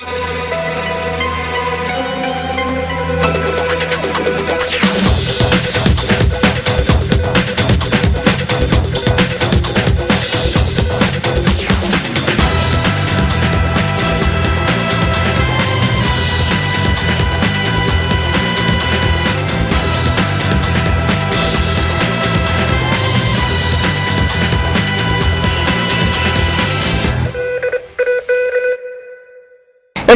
A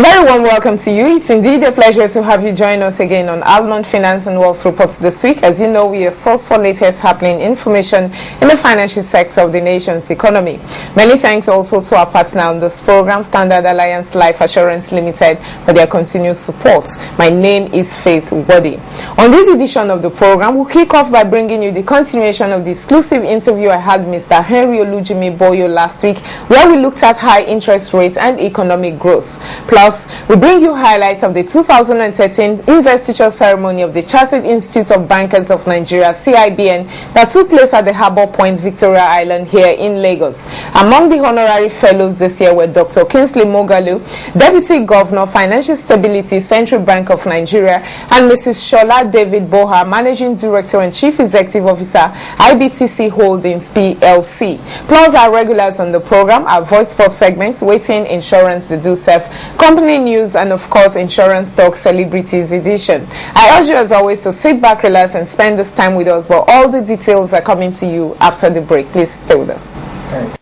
very warm welcome to you. It's indeed a pleasure to have you join us again on Almond Finance and Wealth Reports this week. As you know, we are source for latest happening information in the financial sector of the nation's economy. Many thanks also to our partner on this program, Standard Alliance Life Assurance Limited, for their continued support. My name is Faith Wadi. On this edition of the program, we'll kick off by bringing you the continuation of the exclusive interview I had with Mr. Henry Olujimi Boyo last week, where we looked at high interest rates and economic growth. Plus, we bring you highlights of the 2013 investiture ceremony of the Chartered Institute of Bankers of Nigeria, CIBN, that took place at the Harbour Point, Victoria Island here in Lagos. Among the honorary fellows this year were Dr. Kingsley Moghalu, Deputy Governor, Financial Stability, Central Bank of Nigeria, and Mrs. Shola David Boha, Managing Director and Chief Executive Officer, IBTC Holdings, PLC. Plus our regulars on the program, our Voice Pop segments, Waiting Insurance, the DoSef, Company News, and of course Insurance Talk Celebrities Edition. I urge you as always to sit back, relax, and spend this time with us, but all the details are coming to you after the break. Please stay with us.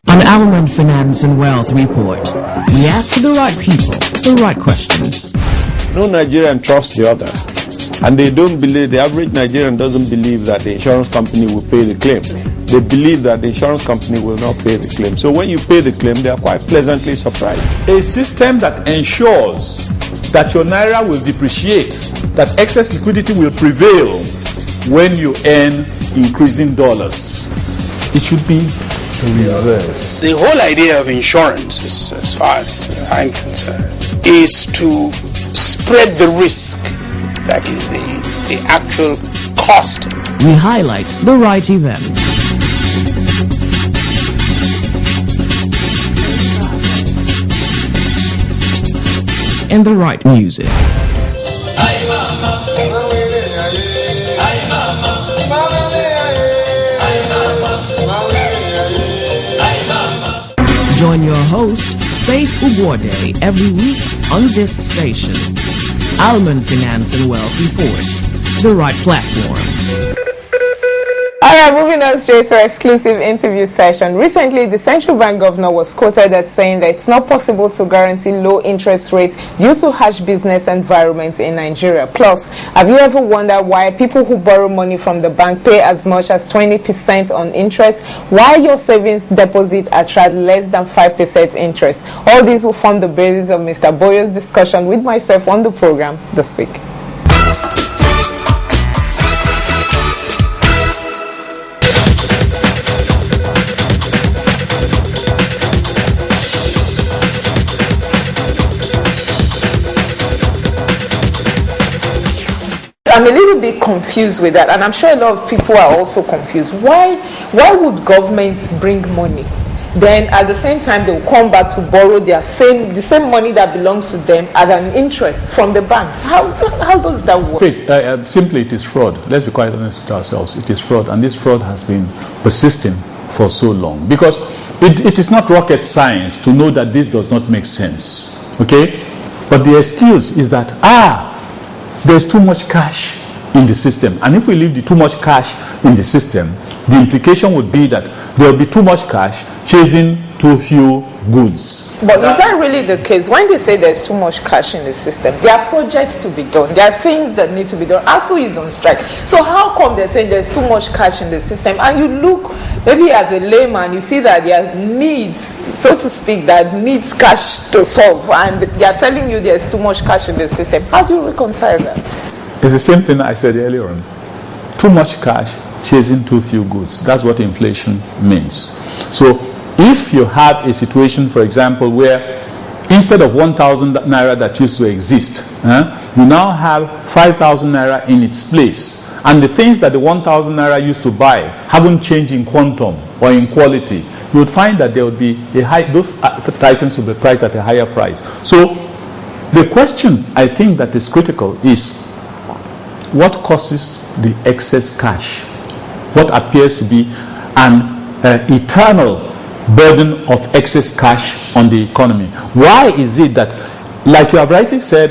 On Almond Finance and Wealth Report, we ask the right people the right questions. No Nigerian trusts the other, and they don't believe, the average Nigerian doesn't believe that the insurance company will pay the claim. They believe that the insurance company will not pay the claim. So when you pay the claim, they are quite pleasantly surprised. A system that ensures that your naira will depreciate, that excess liquidity will prevail when you earn increasing dollars. It should be reversed. The whole idea of insurance, as far as I'm concerned, is to spread the risk. That is the actual cost. We highlight the right events. And the right music. Join your host, Faith Ugwode, every week on this station. Almond Finance and Wealth Report, the right platform. Alright, moving on straight to our exclusive interview session. Recently, the central bank governor was quoted as saying that it's not possible to guarantee low interest rates due to harsh business environment in Nigeria. Plus, have you ever wondered why people who borrow money from the bank pay as much as 20% on interest, while your savings deposit attract less than 5% interest? All these will form the basis of Mr. Boyo's discussion with myself on the program this week. I'm a little bit confused with that, and I'm sure a lot of people are also confused. Why would government bring money, then at the same time they will come back to borrow the same money that belongs to them at an interest from the banks? How does that work? Simply, it is fraud. Let's be quite honest with ourselves. It is fraud, and this fraud has been persisting for so long, because it is not rocket science to know that this does not make sense. Okay, but the excuse is that there's too much cash in the system, and if we leave the too much cash in the system, the implication would be that there will be too much cash chasing too few goods. But is that really the case? When they say there's too much cash in the system, there are projects to be done, there are things that need to be done. ASU is on strike. So how come they're saying there's too much cash in the system? And you look, maybe as a layman, you see that there are needs, so to speak, that needs cash to solve, and they're telling you there's too much cash in the system. How do you reconcile that? It's the same thing I said earlier on. Too much cash chasing too few goods. That's what inflation means. So if you have a situation, for example, where instead of 1,000 naira that used to exist, you now have 5,000 naira in its place, and the things that the 1,000 naira used to buy haven't changed in quantum or in quality, you would find that there would be those items will be priced at a higher price. So the question I think that is critical is what causes the excess cash? What appears to be an eternal burden of excess cash on the economy? Why is it that, like you have rightly said,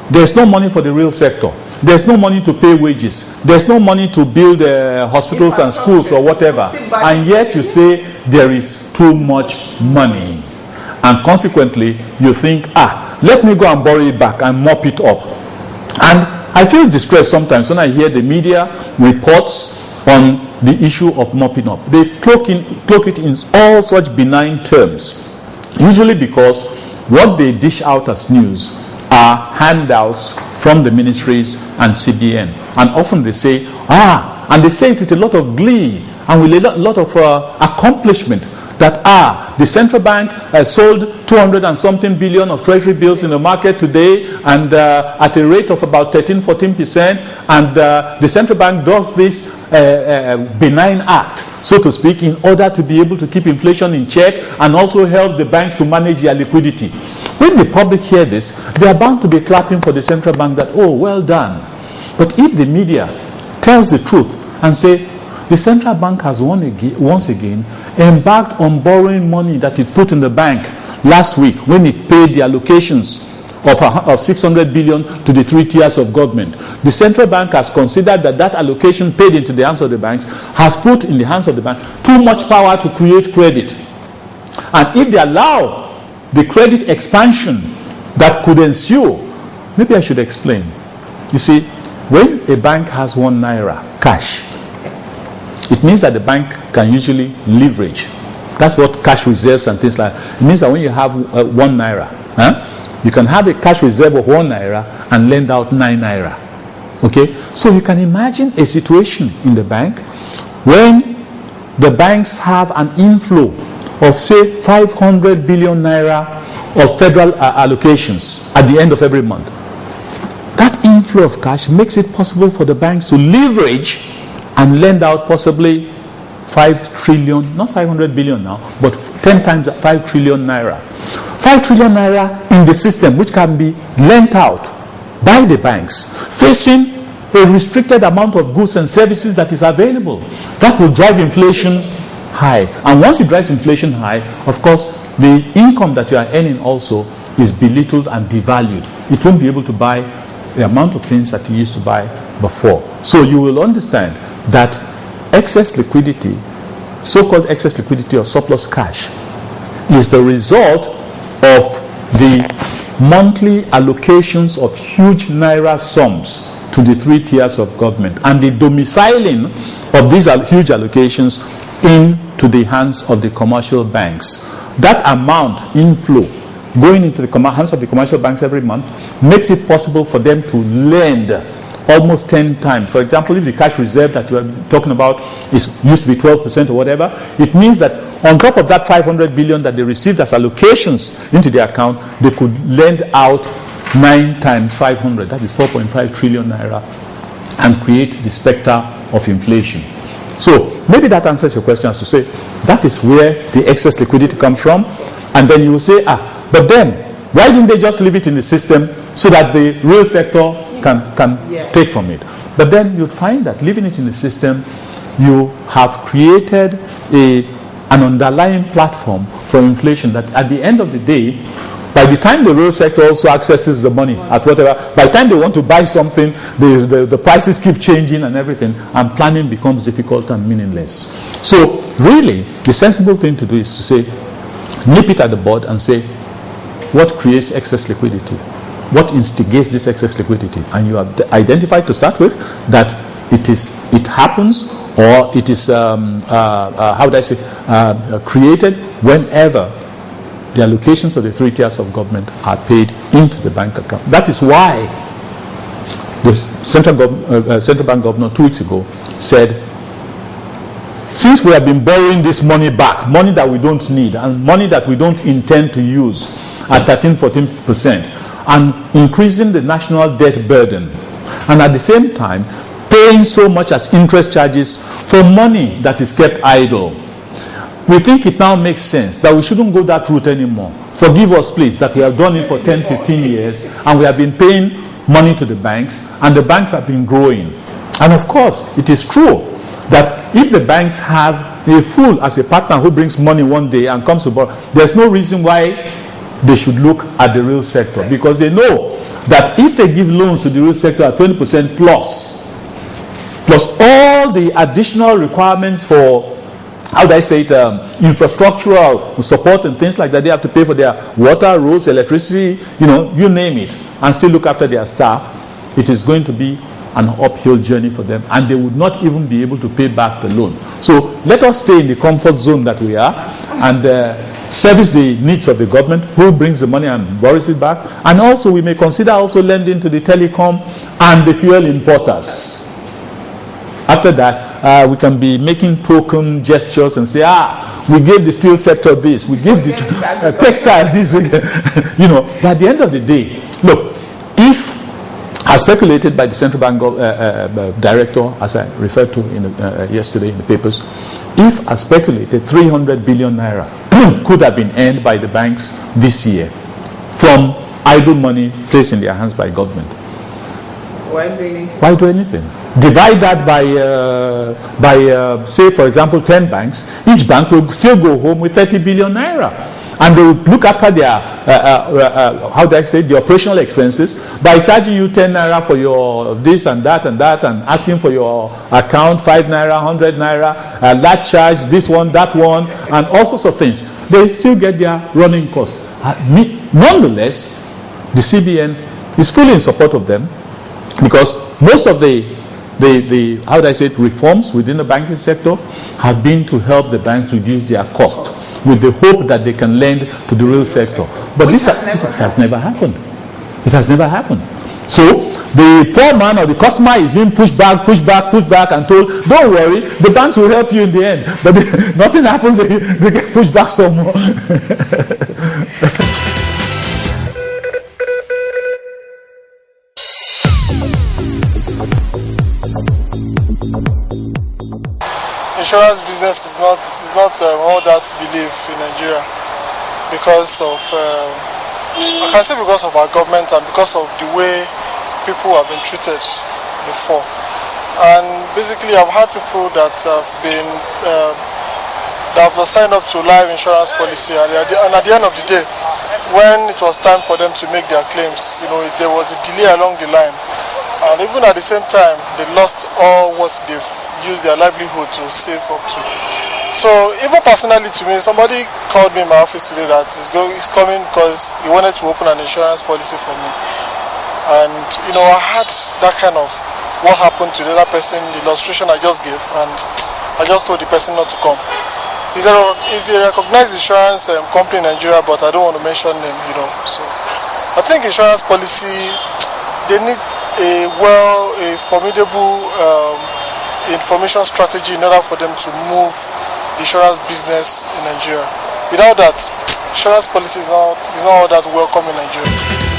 there's no money for the real sector? There's no money to pay wages. There's no money to build hospitals and schools or whatever. And yet you say there is too much money. And consequently, you think, let me go and borrow it back and mop it up. And I feel distressed sometimes when I hear the media reports on the issue of mopping up. They cloak it in all such benign terms, usually because what they dish out as news are handouts from the ministries and CBN. And often they say, and they say it with a lot of glee and with a lot of accomplishment, that the central bank sold 200 and something billion of treasury bills in the market today, and at a rate of about 13-14%, and the central bank does this benign act, so to speak, in order to be able to keep inflation in check and also help the banks to manage their liquidity. When the public hear this, they are bound to be clapping for the central bank that, oh, well done. But if the media tells the truth and say, the central bank has once again embarked on borrowing money that it put in the bank last week when it paid the allocations of 600 billion to the 3 tiers of government. The central bank has considered that allocation paid into the hands of the banks has put in the hands of the bank too much power to create credit. And if they allow the credit expansion that could ensue, maybe I should explain. You see, when a bank has 1 naira cash, it means that the bank can usually leverage. That's what cash reserves and things like that. It means that when you have 1 naira, you can have a cash reserve of 1 naira and lend out 9 naira. Okay? So you can imagine a situation in the bank when the banks have an inflow of, say, 500 billion naira of federal allocations at the end of every month. That inflow of cash makes it possible for the banks to leverage and lend out possibly 5 trillion, not 500 billion now, but 10 times 5 trillion naira. 5 trillion naira in the system, which can be lent out by the banks, facing a restricted amount of goods and services that is available. That will drive inflation high. And once it drives inflation high, of course, the income that you are earning also is belittled and devalued. It won't be able to buy the amount of things that you used to buy before. So you will understand that excess liquidity, so-called excess liquidity or surplus cash, is the result of the monthly allocations of huge naira sums to the 3 tiers of government and the domiciling of these huge allocations into the hands of the commercial banks. That amount inflow going into the hands of the commercial banks every month makes it possible for them to lend almost 10 times. For example, if the cash reserve that you are talking about used to be 12% or whatever, it means that on top of that 500 billion that they received as allocations into their account, they could lend out 9 times 500, that is 4.5 trillion naira, and create the specter of inflation. So maybe that answers your question, as to say that is where the excess liquidity comes from. And then you will say, but then why didn't they just leave it in the system so that the real sector can take from it? But then you'd find that leaving it in the system, you have created an underlying platform for inflation that at the end of the day, by the time the real sector also accesses the money at whatever, by the time they want to buy something, the prices keep changing and everything, and planning becomes difficult and meaningless. So really, the sensible thing to do is to say, nip it at the bud and say, what creates excess liquidity? What instigates this excess liquidity? And you have identified to start with that it happens, or it is created whenever the allocations of the 3 tiers of government are paid into the bank account. That is why the central bank governor 2 weeks ago said, since we have been borrowing this money back, money that we don't need and money that we don't intend to use at 13-14%, and increasing the national debt burden, and at the same time paying so much as interest charges for money that is kept idle, we think it now makes sense that we shouldn't go that route anymore, forgive us please, that we have done it for 10, 15 years, and we have been paying money to the banks, and the banks have been growing. And of course, it is true that if the banks have a fool as a partner who brings money one day and comes to borrow, there's no reason why they should look at the real sector, because they know that if they give loans to the real sector at 20% plus all the additional requirements for, how do I say it, infrastructural support and things like that, they have to pay for their water, roads, electricity, you name it, and still look after their staff, it is going to be an uphill journey for them, and they would not even be able to pay back the loan. So let us stay in the comfort zone that we are, and service the needs of the government, who brings the money and borrows it back. And also we may consider also lending to the telecom and the fuel importers. After that, we can be making token gestures and say, we gave the steel sector this, we gave the textile this, but at the end of the day, look, if, as speculated by the central bank director, as I referred to yesterday in the papers, if, as speculated, 300 billion naira could have been earned by the banks this year from idle money placed in their hands by government. Why do anything? Why do anything? Divide that by say, for example, 10 banks. Each bank will still go home with 30 billion naira. And they will look after their, how do I say, the operational expenses by charging you 10 naira for your this and that, and asking for your account, 5 naira, 100 naira, that charge, this one, that one, and all sorts of things. They still get their running cost. Nonetheless, the CBN is fully in support of them, because most of the how do I say it, reforms within the banking sector have been to help the banks reduce their costs with the hope that they can lend to the real sector. But this has never happened. It has never happened. So the poor man or the customer is being pushed back, and told, don't worry, the banks will help you in the end. But nothing happens, they get pushed back some more. Insurance business is not all that belief in Nigeria, because of I can say because of our government and because of the way people have been treated before. And basically, I've had people that have been that have signed up to life insurance policy, and at the end of the day, when it was time for them to make their claims, there was a delay along the line. And even at the same time, they lost all what they've used their livelihood to save up to. So even personally to me, somebody called me in my office today that he's coming because he wanted to open an insurance policy for me. And I had that kind of what happened to the other person, the illustration I just gave, and I just told the person not to come. It's a recognized insurance company in Nigeria, but I don't want to mention them, So I think insurance policy, they need a formidable information strategy in order for them to move the insurance business in Nigeria. Without that, insurance policy is not all that welcome in Nigeria.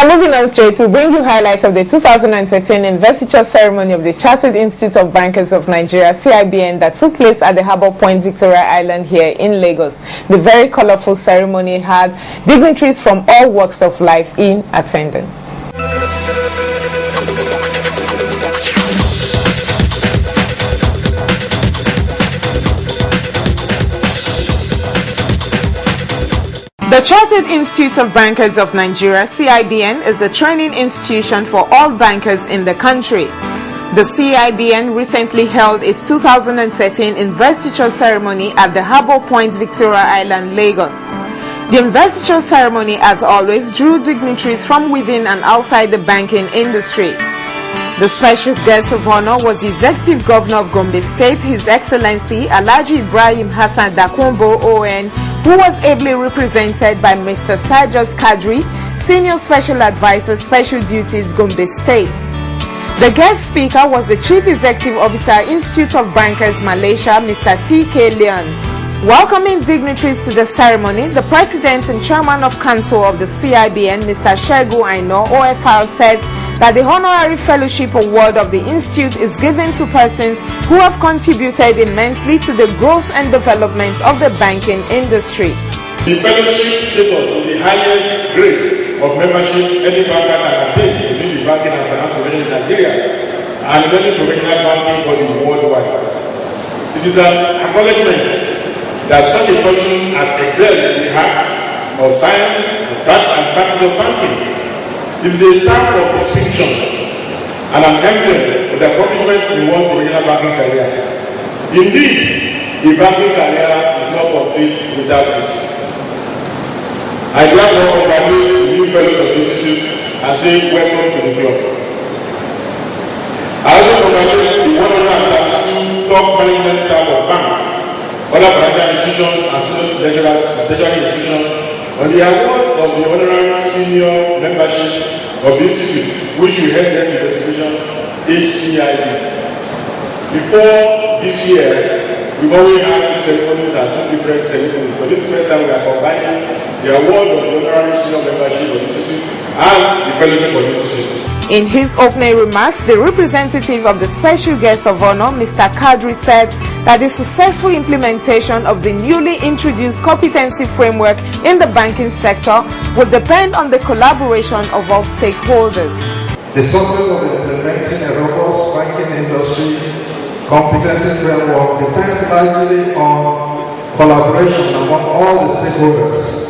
Now moving on straight, we bring you highlights of the 2013 investiture ceremony of the Chartered Institute of Bankers of Nigeria, CIBN, that took place at the Harbour Point, Victoria Island here in Lagos. The very colorful ceremony had dignitaries from all walks of life in attendance. The Chartered Institute of Bankers of Nigeria, CIBN, is a training institution for all bankers in the country. The CIBN recently held its 2013 investiture ceremony at the Harbour Point, Victoria Island, Lagos. The investiture ceremony, as always, drew dignitaries from within and outside the banking industry. The special guest of honor was the Executive Governor of Gombe State, His Excellency Alhaji Ibrahim Hassan Dakwombo ON, who was ably represented by Mr. Sajos Kadri, Senior Special Advisor, Special Duties, Gombe State. The guest speaker was the Chief Executive Officer, Institute of Bankers, Malaysia, Mr. T.K. Leon. Welcoming dignitaries to the ceremony, the President and Chairman of Council of the CIBN, Mr. Shegu Aino, OFR, said that the Honorary Fellowship Award of the Institute is given to persons who have contributed immensely to the growth and development of the banking industry. The fellowship status is the highest grade of membership any banker can attain within the banking and financial profession in Nigeria and many professional banking bodies worldwide. It is an acknowledgement that such a person has excelled in the arts of science and practice of banking. It is a stamp of distinction and an emblem of the accomplishment in one's professional banking career. Indeed, the banking career is not complete without it. I therefore congratulate the new fellows of the Institute and say welcome to the club. I also congratulate the 132 top management staff of banks, other financial institutions and tertiary institutions on the award of the honorary senior membership of the Institute, which we held them in the institution HCIB. Before this year, we've already had these ceremonies at two different ceremonies, but this first time we are combining the award of the honorary senior membership of the Institute and the fellowship of the Institute. In his opening remarks, the representative of the special guest of honor, Mr. Kadri, said that the successful implementation of the newly introduced competency framework in the banking sector will depend on the collaboration of all stakeholders. The success of implementing a robust banking industry competency framework depends largely on collaboration among all the stakeholders.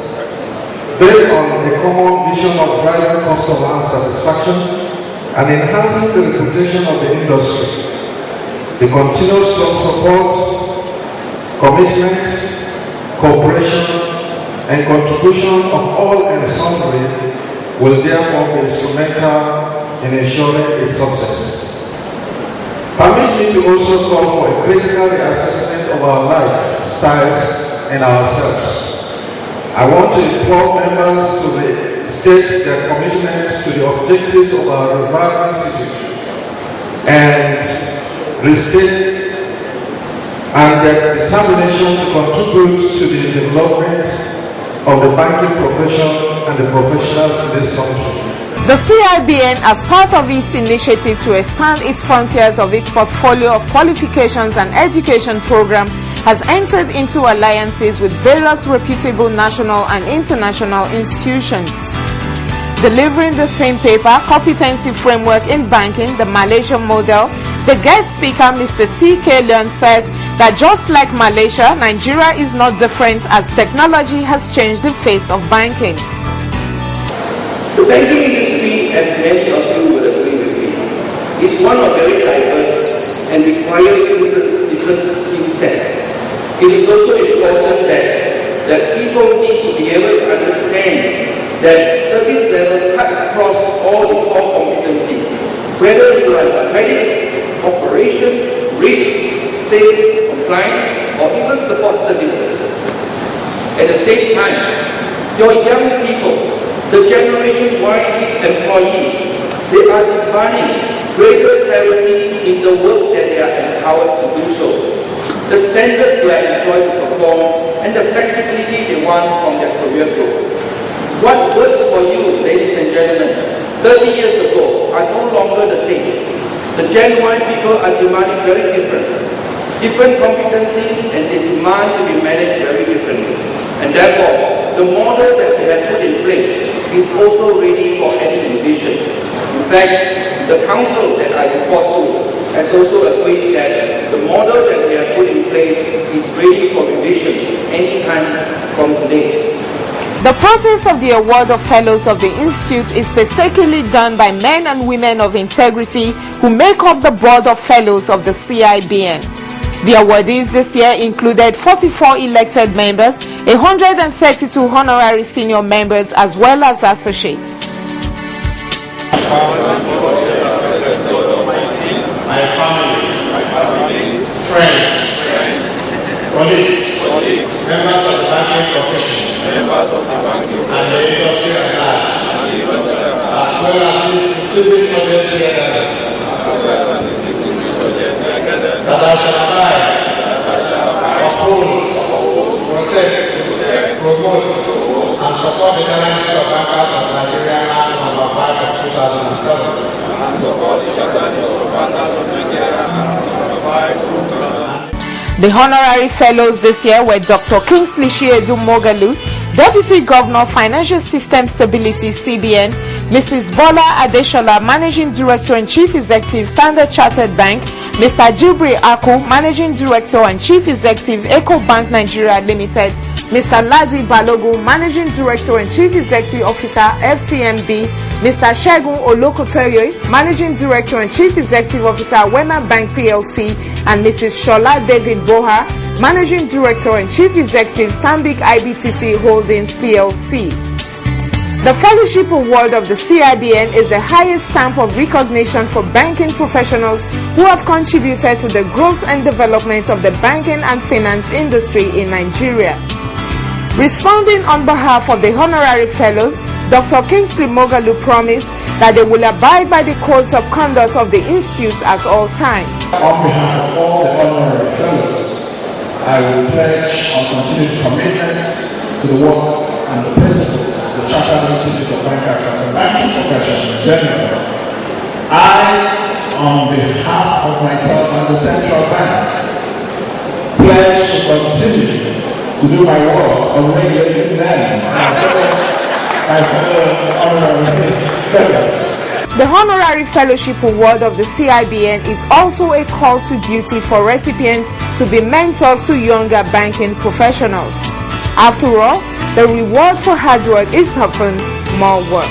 Based on a common vision of driving customer satisfaction and enhancing the reputation of the industry, the continuous strong support, commitment, cooperation, and contribution of all and sundry will therefore be instrumental in ensuring its success. Permit me to also call for a critical reassessment of our lifestyles and ourselves. I want to implore members to state their commitments to the objectives of our revived institute and restate and their determination to contribute to the development of the banking profession and the professionals in this country. The CIBN, as part of its initiative to expand its frontiers of its portfolio of qualifications and education program, has entered into alliances with various reputable national and international institutions. Delivering the theme paper, Competency Framework in Banking, the Malaysian Model, the guest speaker, Mr. T.K. Leon, said that just like Malaysia, Nigeria is not different as technology has changed the face of banking. The banking industry, as many of you would agree with me, is one of very diverse and requires different skill sets. It is also important that people need to be able to understand that service level cut across all the core competencies, whether you are in credit, operation, risk, sales, compliance, or even support services. At the same time, your young people, the Generation Y employees, they are demanding greater clarity in the work that they are empowered to do so, the standards they are employed to perform, and the flexibility they want from their career growth. What works for you, ladies and gentlemen, 30 years ago are no longer the same. The Gen Y people are demanding very different competencies, and they demand to be managed very differently. And therefore, the model that we have put in place is also ready for any revision. In fact, the council that I report to has also agreed that the model that we have put in place is ready for revision anytime from today. The process of the award of Fellows of the Institute is painstakingly done by men and women of integrity who make up the Board of Fellows of the CIBN. The awardees this year included 44 elected members, 132 honorary senior members, as well as associates. My family, friends, colleagues, members of the banking profession, and the industry at large, as well as this distinguished audience here that I shall abide, uphold, protect, promote, and support the currency of bankers of Nigeria Act No. 5 of 2007. The honorary fellows this year were Dr. Kingsley Mogalu, Deputy Governor, Financial System Stability, CBN, Mrs. Bola Adeshola, Managing Director and Chief Executive, Standard Chartered Bank, Mr. Jibri Aku, Managing Director and Chief Executive, Eco Bank Nigeria Limited, Mr. Ladi Balogun, Managing Director and Chief Executive Officer, FCMB, Mr. Shegun Olokotoye, Managing Director and Chief Executive Officer, Wema Bank PLC, and Mrs. Shola David Boha, Managing Director and Chief Executive, Stanbic IBTC Holdings PLC. The Fellowship Award of the CIBN is the highest stamp of recognition for banking professionals who have contributed to the growth and development of the banking and finance industry in Nigeria. Responding on behalf of the honorary fellows, Dr. Kingsley Mogalu promised that they will abide by the codes of conduct of the institute at all times. On behalf of all the honorary fellows, I will pledge our continued commitment to the work and the principles of the Chartered Institute of Bankers and the banking profession in general. I, on behalf of myself and the Central Bank, pledge to continue to do my work of regulating them. The Honorary Fellowship Award of the CIBN is also a call to duty for recipients to be mentors to younger banking professionals. After all, the reward for hard work is often more work.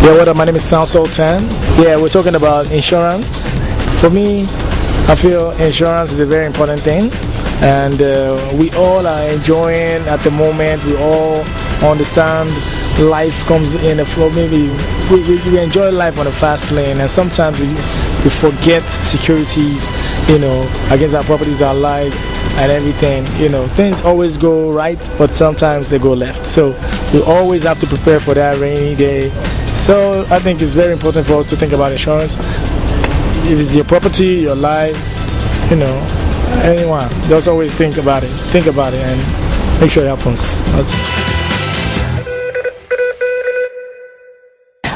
Yeah, what up? My name is Sound Sultan. Yeah, we're talking about insurance. For me, I feel insurance is a very important thing, and we all are enjoying at the moment. We all understand life comes in a flow. Maybe we enjoy life on a fast lane, and sometimes we forget securities, against our properties, our lives, and everything. Things always go right, but sometimes they go left. So we always have to prepare for that rainy day. So I think it's very important for us to think about insurance. If it's your property, your lives, anyone, just always think about it. Think about it and make sure it happens.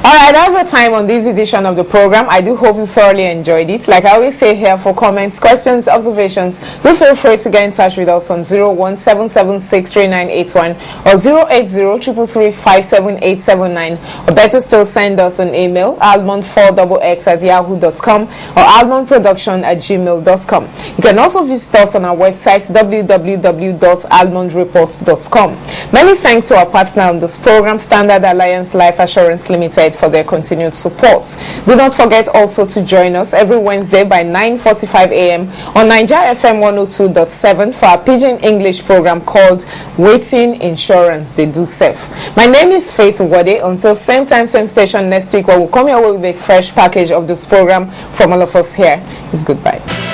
Alright, that's the time on this edition of the program. I do hope you thoroughly enjoyed it. Like I always say here, for comments, questions, observations, do feel free to get in touch with us on 017763981 or 08033357879, or better still, send us an email, almond4xx@yahoo.com or almondproduction@gmail.com. You can also visit us on our website, www.almondreports.com. Many thanks to our partner on this program, Standard Alliance Life Assurance Limited, appreciated for their continued support. Do not forget also to join us every Wednesday by 9:45 a.m. on Nigeria FM 102.7 for our Pidgin English program called Waiting Insurance They Do Safe. My name is Faith Ugwade. Until same time, same station next week, where we'll come your way with a fresh package of this program from all of us here. It's goodbye.